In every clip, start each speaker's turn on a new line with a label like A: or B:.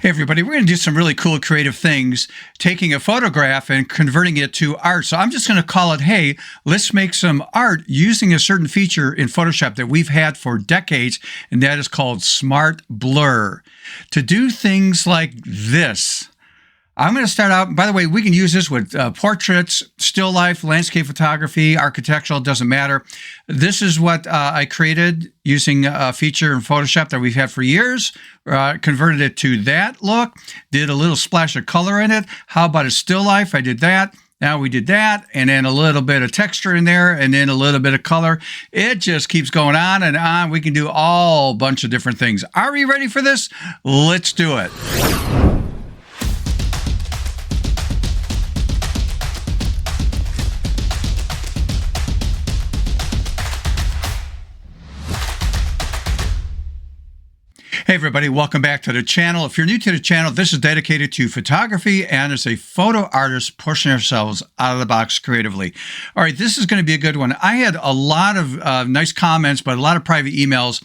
A: Hey everybody, we're going to do some really cool creative things, taking a photograph and converting it to art. So I'm just going to call it, hey, let's make some art using a certain feature in Photoshop that we've had for decades, and that is called Smart Blur. To do things like this, I'm going to start out, by the way, we can use this with portraits, still life, landscape photography, architectural, doesn't matter. This is what I created using a feature in Photoshop that we've had for years, converted it to that look, did a little splash of color in it. How about a still life? I did that. Now we did that, and then a little bit of texture in there, and then a little bit of color. It just keeps going on and on. We can do all bunch of different things. Are we ready for this? Let's do it. Hey everybody, welcome back to the channel. If you're new to the channel, this is dedicated to photography and as a photo artist pushing ourselves out of the box creatively. All right, this is going to be a good one. I had a lot of nice comments, but a lot of private emails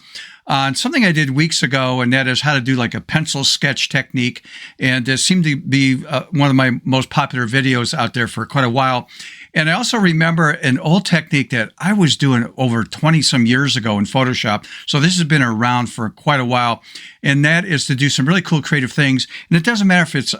A: on something I did weeks ago, and that is how to do like a pencil sketch technique. And it seemed to be one of my most popular videos out there for quite a while. And I also remember an old technique that I was doing over 20 some years ago in Photoshop. So this has been around for quite a while. And that is to do some really cool creative things. And it doesn't matter if it's,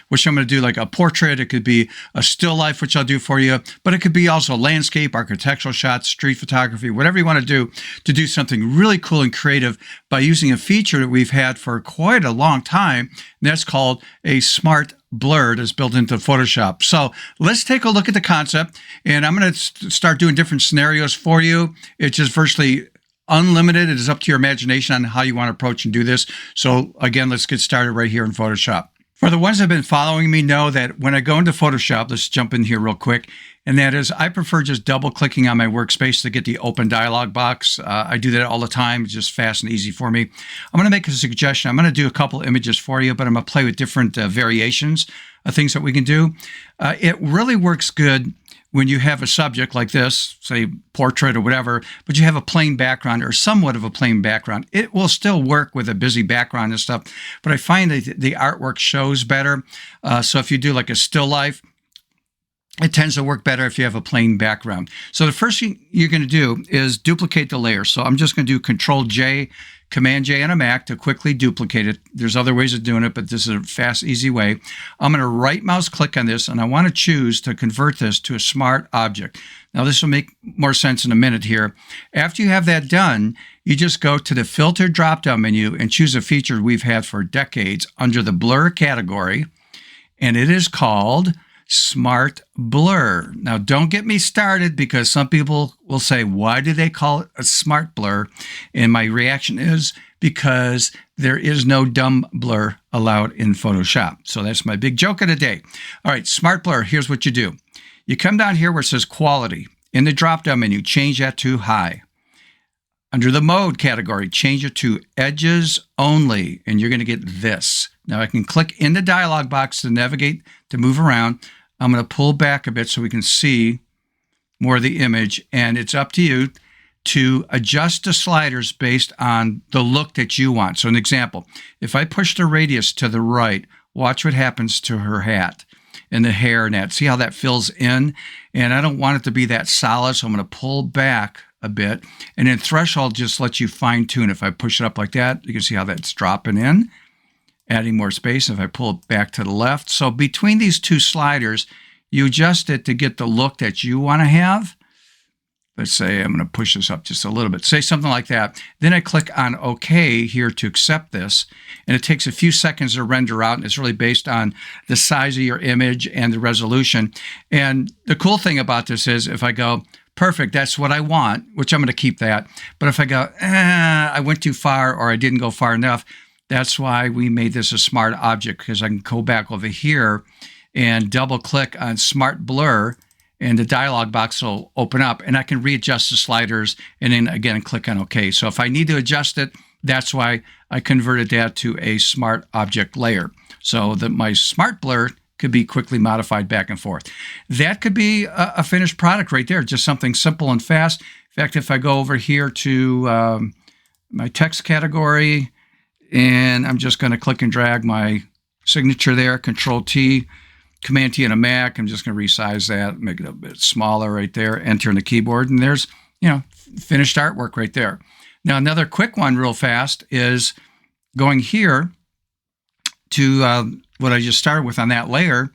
A: which I'm going to do like a portrait. It could be a still life, which I'll do for you. But it could be also landscape, architectural shots, street photography, whatever you want to do something really cool and creative by using a feature that we've had for quite a long time. And that's called a Smart Blur that's built into Photoshop. So let's take a look at the concept, and I'm going to start doing different scenarios for you. It's just virtually unlimited. It is up to your imagination on how you want to approach and do this. So again, let's get started right here in Photoshop. For the ones that have been following me know that when I go into Photoshop, let's jump in here real quick, and that is I prefer just double clicking on my workspace to get the open dialog box. I do that all the time. It's just fast and easy for me. I'm going to make a suggestion. I'm going to do a couple images for you, but I'm going to play with different variations of things that we can do. It really works good when you have a subject like this, say portrait or whatever, but you have a plain background or somewhat of a plain background. It will still work with a busy background and stuff, but I find that the artwork shows better. So if you do like a still life, it tends to work better if you have a plain background. So the first thing you're going to do is duplicate the layer. So I'm just going to do Control-J, Command-J on a Mac to quickly duplicate it. There's other ways of doing it, but this is a fast, easy way. I'm going to right mouse click on this, and I want to choose to convert this to a smart object. Now, this will make more sense in a minute here. After you have that done, you just go to the Filter drop-down menu and choose a feature we've had for decades under the Blur category, and it is called Smart Blur. Now, don't get me started because some people will say, why do they call it a Smart Blur? And my reaction is because there is no dumb blur allowed in Photoshop. So that's my big joke of the day. All right, Smart Blur, here's what you do. You come down here where it says Quality. In the drop-down menu, change that to High. Under the Mode category, change it to Edges Only, and you're going to get this. Now, I can click in the dialog box to navigate, to move around. I'm going to pull back a bit so we can see more of the image, and it's up to you to adjust the sliders based on the look that you want. So an example, if I push the radius to the right, watch what happens to her hat and the hair and that. See how that fills in? And I don't want it to be that solid, so I'm going to pull back a bit. And then threshold just lets you fine tune. If I push it up like that, you can see how that's dropping in, adding more space. If I pull it back to the left. So between these two sliders, you adjust it to get the look that you want to have. Let's say I'm going to push this up just a little bit. Say something like that. Then I click on OK here to accept this. And it takes a few seconds to render out. And it's really based on the size of your image and the resolution. And the cool thing about this is if I go, perfect, that's what I want, which I'm going to keep that. But if I go, I went too far or I didn't go far enough, that's why we made this a smart object, because I can go back over here and double click on Smart Blur and the dialog box will open up and I can readjust the sliders and then again click on OK. So if I need to adjust it, that's why I converted that to a smart object layer. So that my Smart Blur could be quickly modified back and forth. That could be a finished product right there, just something simple and fast. In fact, if I go over here to my text category, And I'm just going to click and drag my signature there, Control T, Command T on a Mac. I'm just going to resize that, make it a bit smaller right there, enter on the keyboard, and there's, finished artwork right there. Now, another quick one real fast is going here to what I just started with on that layer.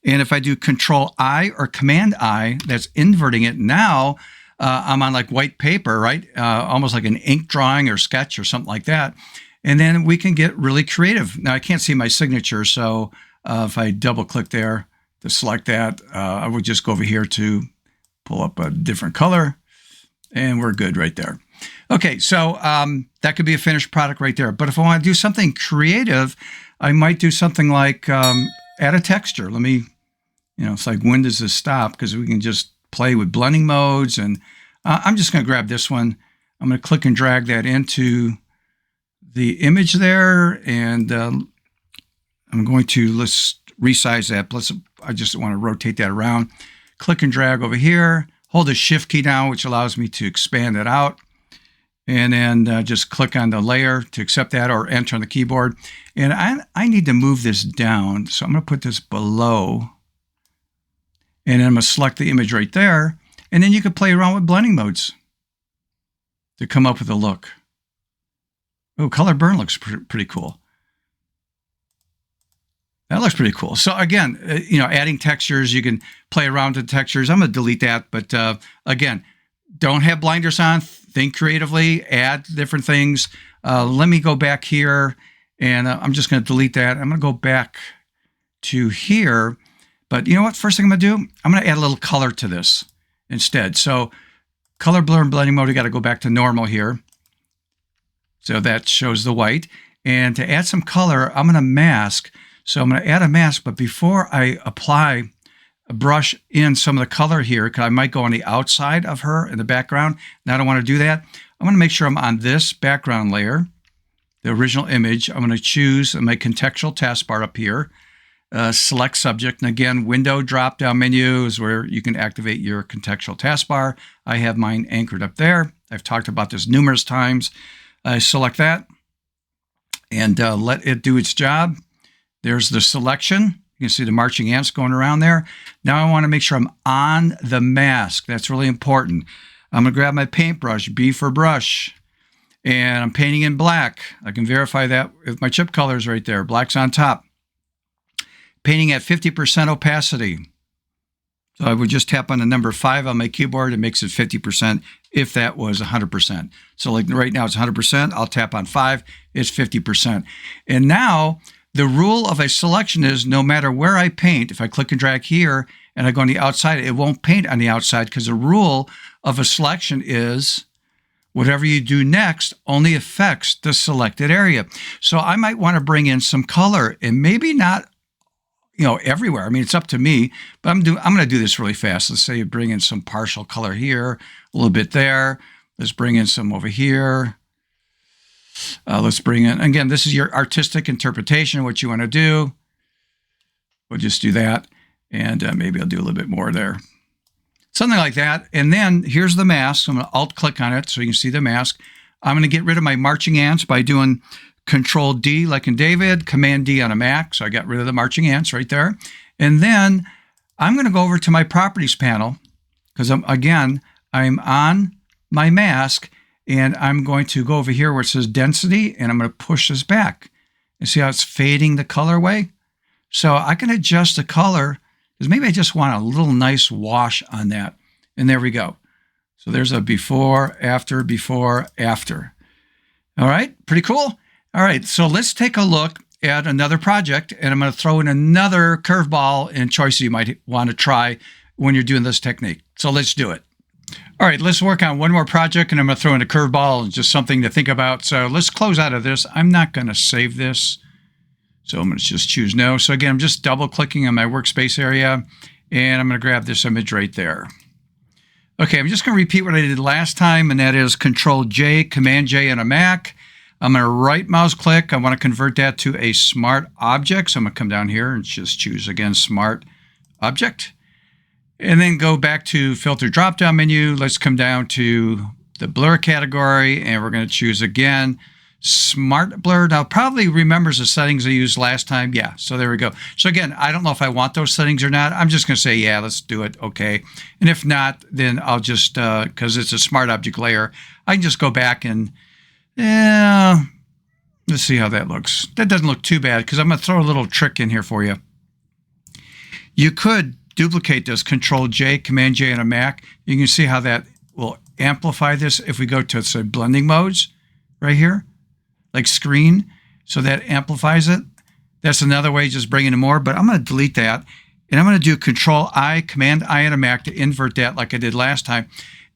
A: And if I do Control I or Command I, that's inverting it. Now I'm on like white paper, right? Almost like an ink drawing or sketch or something like that. And then we can get really creative. Now I can't see my signature, so if I double click there to select that, I would just go over here to pull up a different color, and we're good right there. Okay, so that could be a finished product right there. But if I want to do something creative, I might do something like add a texture. Let me, it's like, when does this stop? Because we can just play with blending modes. And I'm just going to grab this one. I'm going to click and drag that into the image there. And I'm going to, let's resize that. I just want to rotate that around. Click and drag over here. Hold the Shift key down, which allows me to expand it out. And then just click on the layer to accept that, or enter on the keyboard. And I need to move this down. So I'm going to put this below. And then I'm going to select the image right there. And then you can play around with blending modes to come up with a look. Oh, color burn looks pretty cool. That looks pretty cool. So again, adding textures, you can play around with textures. I'm going to delete that. But again, don't have blinders on. Think creatively, add different things. Let me go back here, and I'm just going to delete that. I'm going to go back to here. But you know what? First thing I'm going to do, I'm going to add a little color to this instead. So color, blur, and blending mode, we got to go back to normal here. So that shows the white. And to add some color, I'm going to mask. So I'm going to add a mask, but before I apply a brush in some of the color here, because I might go on the outside of her in the background, and I don't want to do that. I'm going to make sure I'm on this background layer, the original image. I'm going to choose my contextual taskbar up here, select subject, and again, window drop-down menu is where you can activate your contextual taskbar. I have mine anchored up there. I've talked about this numerous times. I select that and let it do its job. There's the selection. You can see the marching ants going around there. Now I want to make sure I'm on the mask. That's really important. I'm going to grab my paintbrush, B for brush, and I'm painting in black. I can verify that with my chip colors right there. Black's on top. Painting at 50% opacity. So I would just tap on the number 5 on my keyboard. It makes it 50% if that was 100%. So like right now it's 100%. I'll tap on 5. It's 50%. And now the rule of a selection is no matter where I paint, if I click and drag here and I go on the outside, it won't paint on the outside, because the rule of a selection is whatever you do next only affects the selected area. So I might want to bring in some color, and maybe not, everywhere. I mean, it's up to me, but I'm going to do this really fast. Let's say you bring in some partial color here, a little bit there. Let's bring in some over here. Let's bring in, again, this is your artistic interpretation of what you want to do. We'll just do that. And maybe I'll do a little bit more there. Something like that. And then here's the mask. So I'm going to alt-click on it so you can see the mask. I'm going to get rid of my marching ants by doing Control D like in David, Command D on a Mac. So I got rid of the marching ants right there. And then I'm going to go over to my properties panel, because I'm on my mask. And I'm going to go over here where it says density, and I'm going to push this back. And see how it's fading the color away? So I can adjust the color, because maybe I just want a little nice wash on that. And there we go. So there's a before, after, before, after. All right, pretty cool. All right, so let's take a look at another project, and I'm going to throw in another curveball and choice you might want to try when you're doing this technique. So let's do it. All right, let's work on one more project, and I'm going to throw in a curveball and just something to think about. So let's close out of this. I'm not going to save this. So I'm going to just choose no. So again, I'm just double clicking on my workspace area, and I'm going to grab this image right there. Okay, I'm just going to repeat what I did last time, and that is Control J, Command J on a Mac. I'm going to right mouse click. I want to convert that to a smart object. So I'm going to come down here and just choose again, smart object. And then go back to filter drop-down menu. Let's come down to the blur category, and we're going to choose again Smart Blur. Now, probably remembers the settings I used last time. Yeah, so there we go. So again, I don't know if I want those settings or not. I'm just going to say, yeah, let's do it. Okay. And if not, then I'll just, because it's a smart object layer, I can just go back and, yeah, let's see how that looks. That doesn't look too bad because I'm going to throw a little trick in here for you. You could duplicate this, Control J, Command J on a Mac. You can see how that will amplify this if we go to, say, blending modes right here, like screen. So that amplifies it. That's another way, just bringing in more, but I'm going to delete that. And I'm going to do Control I, Command I on a Mac to invert that like I did last time.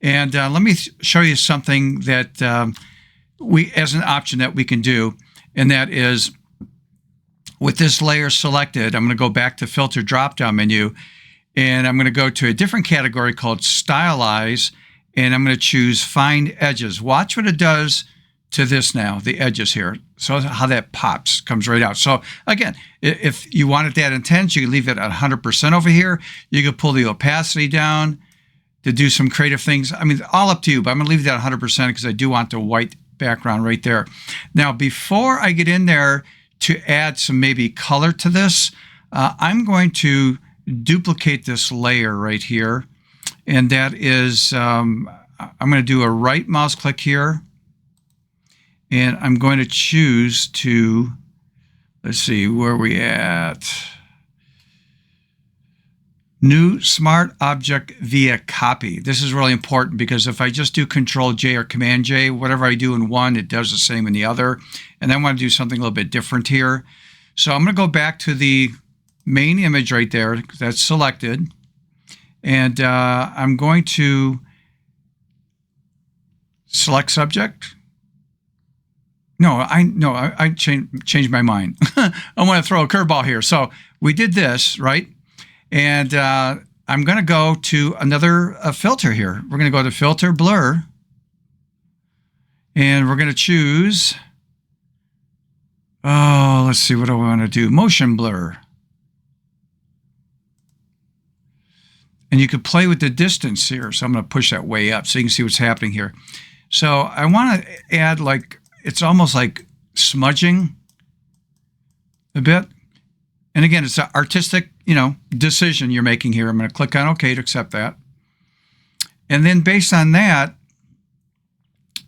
A: And let me show you something that as an option that we can do. And that is, with this layer selected, I'm going to go back to Filter drop-down menu, and I'm going to go to a different category called Stylize, and I'm going to choose Find Edges. Watch what it does to this now, the edges here. So how that pops, comes right out. So again, if you want it that intense, you can leave it at 100% over here. You can pull the opacity down to do some creative things. I mean, all up to you, but I'm going to leave that 100% because I do want the white background right there. Now, before I get in there to add some maybe color to this, I'm going to duplicate this layer right here. And that is, I'm going to do a right mouse click here. And I'm going to choose to, let's see, where are we at? New Smart Object via Copy. This is really important because if I just do Control J or Command J, whatever I do in one, it does the same in the other. And I want to do something a little bit different here. So I'm going to go back to the main image right there that's selected. And I'm going to select subject. I changed my mind. I want to throw a curveball here. So we did this, right? And I'm going to go to another filter here. We're going to go to Filter, Blur. And we're going to choose, let's see, what do I want to do? Motion Blur. And you could play with the distance here. So I'm going to push that way up so you can see what's happening here. So I want to add it's almost like smudging a bit. And again, it's an artistic, decision you're making here. I'm going to click on OK to accept that. And then based on that,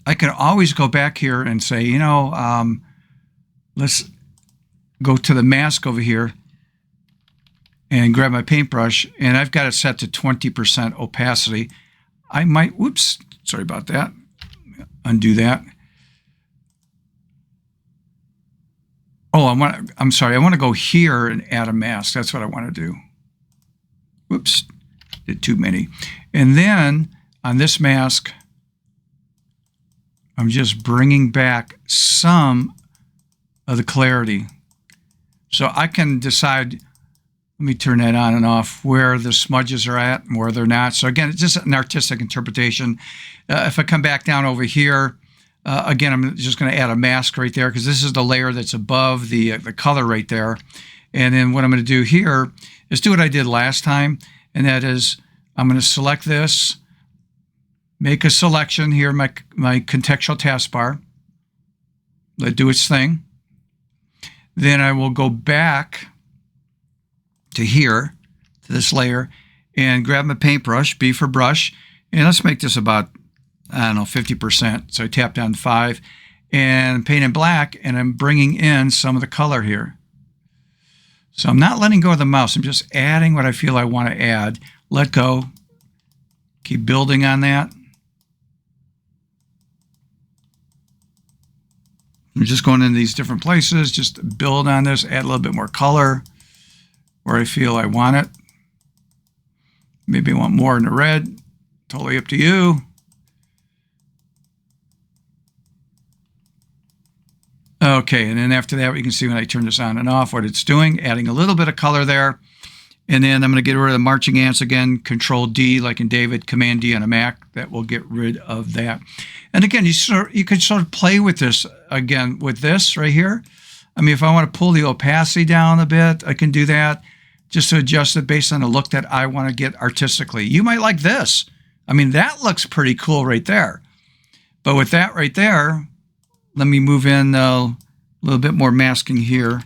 A: I can always go back here and say, let's go to the mask over here and grab my paintbrush. And I've got it set to 20% opacity. I might, whoops, sorry about that. Undo that. Oh, I'm sorry. I want to go here and add a mask. That's what I want to do. Whoops, did too many. And then on this mask, I'm just bringing back some of the clarity. So I can decide, let me turn that on and off, where the smudges are at and where they're not. So again, it's just an artistic interpretation. If I come back down over here, again, I'm just going to add a mask right there because this is the layer that's above the color right there. And then what I'm going to do here is do what I did last time, and that is I'm going to select this, make a selection here in my contextual taskbar, let it do its thing. Then I will go back to here, to this layer, and grab my paintbrush, B for brush, and let's make this about, 50%. So I tap down to 5 and paint in black, and I'm bringing in some of the color here. So I'm not letting go of the mouse. I'm just adding what I feel I want to add. Let go. Keep building on that. I'm just going in these different places, just build on this, add a little bit more color where I feel I want it. Maybe I want more in the red. Totally up to you. Okay, and then after that, you can see when I turn this on and off what it's doing, adding a little bit of color there. And then I'm going to get rid of the marching ants again, Control D, like in David, Command D on a Mac. That will get rid of that. And again, you can sort of play with this again with this right here. I mean, if I want to pull the opacity down a bit, I can do that just to adjust it based on the look that I want to get artistically. You might like this. I mean, that looks pretty cool right there. But with that right there, Let me move in a little bit more masking here.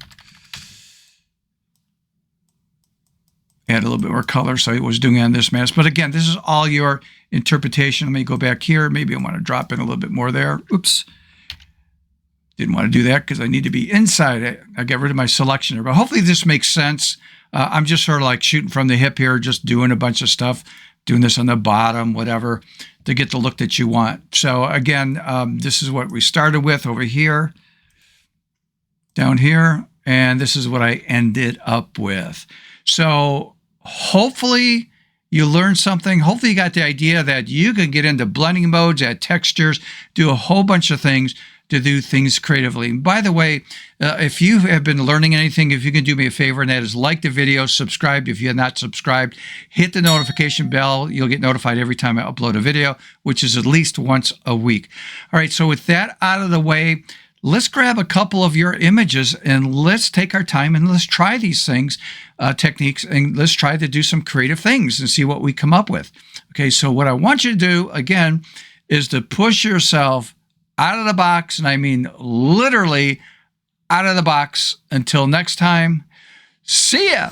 A: Add a little bit more color, so it was doing it on this mask. But again, this is all your interpretation. Let me go back here. Maybe I want to drop in a little bit more there. Oops. Didn't want to do that because I need to be inside it. I got rid of my selection here. But hopefully this makes sense. I'm just sort of like shooting from the hip here, just doing a bunch of stuff, doing this on the bottom, whatever, to get the look that you want. So again, this is what we started with over here, down here, and this is what I ended up with. So hopefully you learned something. Hopefully you got the idea that you can get into blending modes, add textures, do a whole bunch of things to do things creatively. And by the way, if you have been learning anything, if you can do me a favor, and that is like the video, subscribe if you have not subscribed, hit the notification bell. You'll get notified every time I upload a video, which is at least once a week. All right, so with that out of the way, let's grab a couple of your images and let's take our time and let's try these things, techniques, and let's try to do some creative things and see what we come up with. Okay, so what I want you to do, again, is to push yourself out of the box, and I mean literally out of the box. Until next time, see ya.